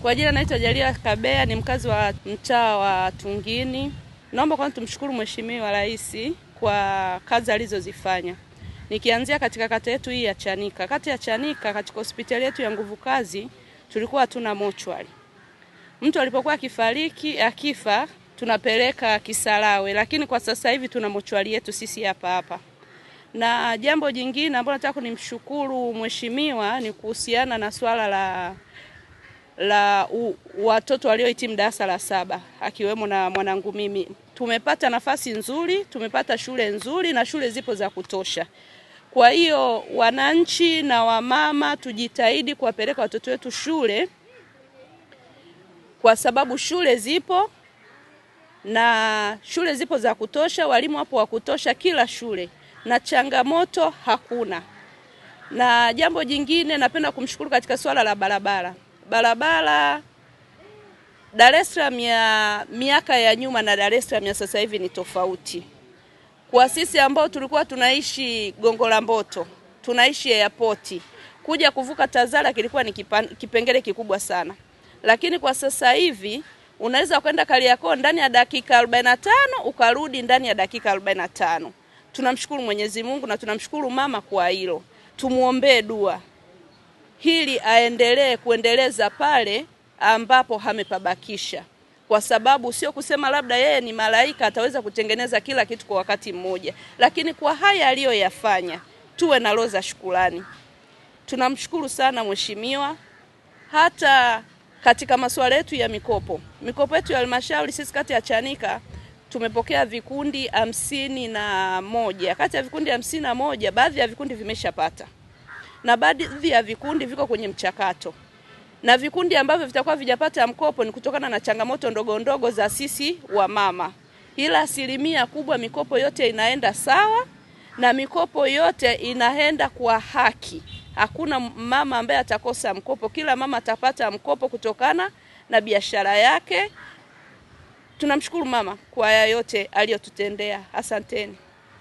Kwa jina naitwa Jalia Kabea, ni mkazi wa mtaa wa Tungini. Naomba kwanza tumshukuru Mheshimiwa Rais kwa kazi alizozifanya. Nikianzia katika kata yetu hii ya Chanika. Kata ya Chanika katika hospitali yetu ya nguvu kazi tulikuwa hatuna mochwari. Mtu alipokuwa akifa tunapeleka Kisarawe, lakini kwa sasa hivi tuna mochwari yetu sisi hapa. Na jambo jingine ambalo nataka kunimshukuru Mheshimiwa ni kuhusiana na swala la watoto waliohitimu darasa la 7 akiwemo na mwanangu mimi. Tumepata nafasi nzuri, tumepata shule nzuri na shule zipo za kutosha. Kwa hiyo wananchi na wamama tujitahidi kuwapeleka watoto wetu shule, kwa sababu shule zipo na shule zipo za kutosha, walimu wapo wa kutosha kila shule na changamoto hakuna. Na jambo jingine napenda kumshukuru katika swala la barabara. Barabara Dar es Salaam ya miaka ya nyuma na Dar es Salaam ya sasa hivi ni tofauti. Kwa sisi ambao tulikuwa tunaishi Gongo la Mboto, tunaishi airport, kuja kuvuka Tazara kilikuwa ni kipengele kikubwa sana. Lakini kwa sasa hivi unaweza kwenda Kariakoo ndani ya dakika 45 ukarudi ndani ya dakika 45. Tunamshukuru Mwenyezi Mungu na tunamshukuru mama kwa hilo. Tumuombee dua hili aendelee kuendeleza pale ambapo hamepabakisha, kwa sababu sio kusema labda yeye ni malaika ataweza kutengeneza kila kitu kwa wakati mmoja, lakini kwa haya aliyoyafanya tuwe na roho za shukrani. Tunamshukuru sana mheshimiwa. Hata katika masuala yetu ya mikopo yetu ya halmashauri, sisi kati ya Chanika tumepokea vikundi 51. Kati ya vikundi 51 baadhi ya vikundi vimeshapata na baadhi ya vikundi viko kwenye mchakato, na vikundi ambavyo vitakuwa vijapata mkopo ni kutokana na changamoto ndogo za sisi wa mama. Ila asilimia kubwa mikopo yote inaenda sawa na mikopo yote inaenda kwa haki. Hakuna mama ambaye atakosa mkopo, kila mama atapata mkopo kutokana na biashara yake. Tunamshukuru mama kwa haya yote aliyotutendea. Asanteni.